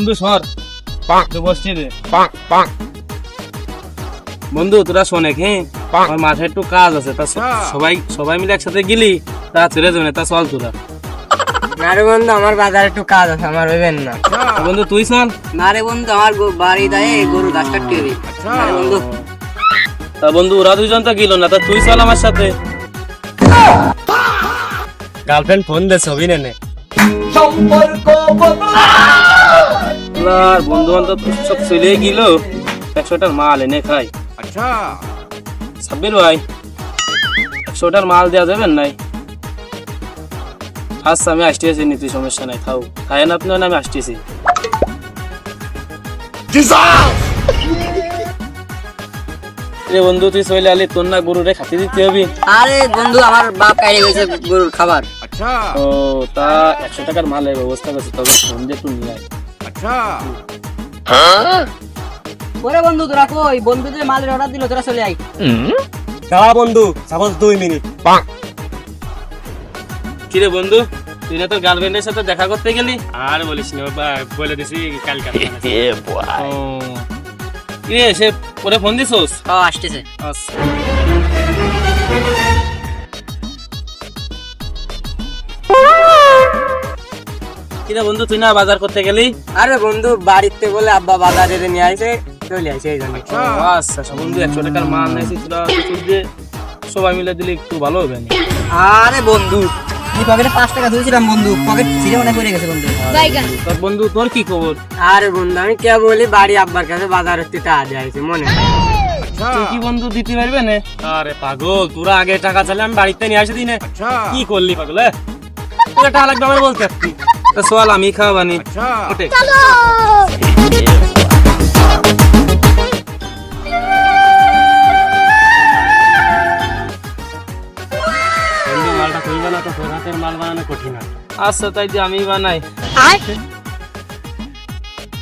বন্ধু সর বসছি রে। বন্ধু তোরা শোনেক, হ্যাঁ আমার মাথায় একটু কাজ আছে, তা সবাই মিলে একসাথে গেলি তা চলে যাবে না, তা চল তোরা। না রে বন্ধু, আমার বাজারে একটু কাজ আছে, আমার হইবেন না। বন্ধু তুই চল। না রে বন্ধু, আমার বাড়ি দেয় গরু ঘাস কাটতে হবে। বন্ধু তা বন্ধু ওরা দুইজন তো গেল না, তা তুই চল আমার সাথে। গার্লফ্রেন্ড ফোন দে, ছবি নে বন্ধু বান্ধব সব চলে গেল, 100টার মাল এনে খাই। আচ্ছা সাব্বির ভাই 100টার মাল দেওয়া যাবেন নাই? আচ্ছা আমি আসতেছি, নীতি সমস্যা নাই, খাও খায়েন আপনি, আমি আসতেছি। বন্ধু তুই চলে আলি, তোর না গরুরে খাতে দিতে হবে? আরে বন্ধু, আমার বাপ কাইরে গেছে গরুর খাবার। আচ্ছা ও তা 100 টাকার মালের ব্যবস্থা করছে, তবে ফোন দিয়ে একটু নিয়ে আয়। আচ্ছা ওরে বন্ধু তোরা কই? বন্ধু যে মালের অর্ডার দিল, তোরা চলে আই। দাঁড়া বন্ধু, সাপোজ 2 মিনিট। কি রে বন্ধু, তুই না তোর গার্লফ্রেন্ডের সাথে দেখা করতে গেলি? আর বলিস না বাবা, বলে দিছি কালকে। কি রে সে পরে ফোন দিছস? আসতেছে। আচ্ছা কি রে বন্ধু, তুই না বাজার করতে গেলি? আরে বন্ধু, বাড়িতে বলে আব্বা বাজারে নিয়ে আইছে, চলে আইছে এই জন্য। আচ্ছা বন্ধু 100 টাকার মাল নিয়েছি, তোরা যে সবাই মিলে দিলে একটু ভালো হবে না? আরে বন্ধু, তুই পকেটে 5 টাকা ধরেছিলাম বন্ধু, পকেট ছিঁড়ে মনে পড়ে গেছে বন্ধু। তোর বন্ধু তোর কি খবর? আরে বন্ধু, আমি কে বলি বাড়ি আব্বার কাছে বাজার হতে টাকা দিয়েছে মনে। তুই কি বন্ধু দিতে পারবে না? আরে পাগল, তোরা আগে টাকা চাইলে আমি বাড়িতে নিয়ে আসে দিই না। কি করলি পাগল? তোর টাকা লাগবে আমার বলতে পারতি। তো চল আমি খাওয়াবানি। ওঠে মালটা খুলবে না তো তোর হাতের মাল বানানো কঠিন। আচ্ছা তাই যে আমি বানাই।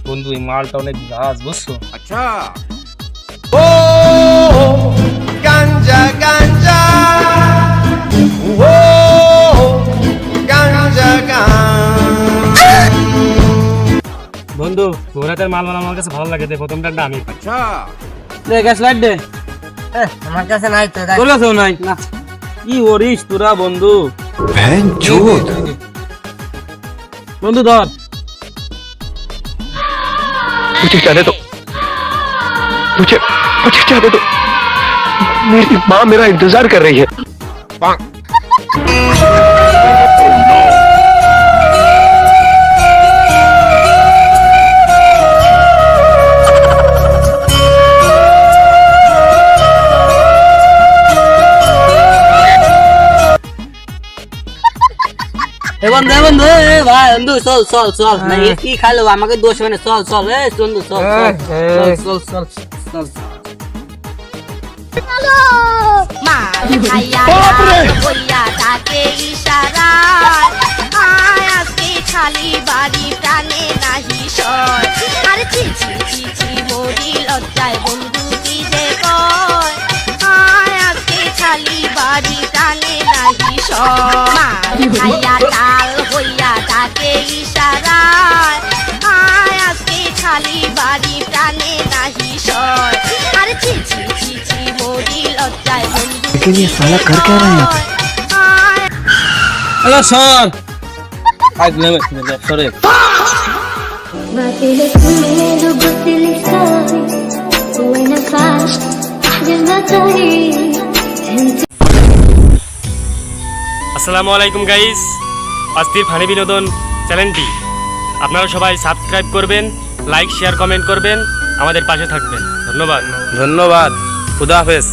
বন্ধু এই মালটা অনেক গাছ, বুঝছো? আচ্ছা ও গাঞ্জা গাঞ্জা, ও গাঞ্জা গাঞ্জা। বন্ধু তোর হাতের মাল বানানো আমার কাছে ভালো লাগে, দে প্রথমটা আমি। আচ্ছা দে গ্যাস লাইট দে। আমার কাছে নাই তো। তোর কাছেও নাই? না কি করিস তোরা বন্ধু? বন্ধু ধর। मुझे जाने दो, मुझे जाने दो, मेरी माँ मेरा इंतजार कर रही है। বন্ধু বন্ধু ভাই, বন্ধু চল চল চল, কি খাইলো আমাকে দোষ মানে, চল চল বন্ধু চল চল চল চল চল। খালি বাড়ি টানে নাহি সয়, আর চিচি চিচি মরি লজ্জায় বন্ধু কি যে কয়, আজকে খালি বাড়ি টানে নাহি সয়, খাইয়া তাল হইয়া তাকে ইশারায়, আজকে খালি বাড়ি টানে নাহি সয়, আর চিচি চিচি মরি লজ্জায় বন্ধু কি যে কয়। আরে সর আজ নেমে সরে। আসসালামু আলাইকুম গাইস, অস্থির ফানি বিনোদন চ্যানেলটি আপনারা সবাই সাবস্ক্রাইব করবেন, লাইক শেয়ার কমেন্ট করবেন, আমাদের পাশে থাকবেন। ধন্যবাদ। খুদা হাফেজ।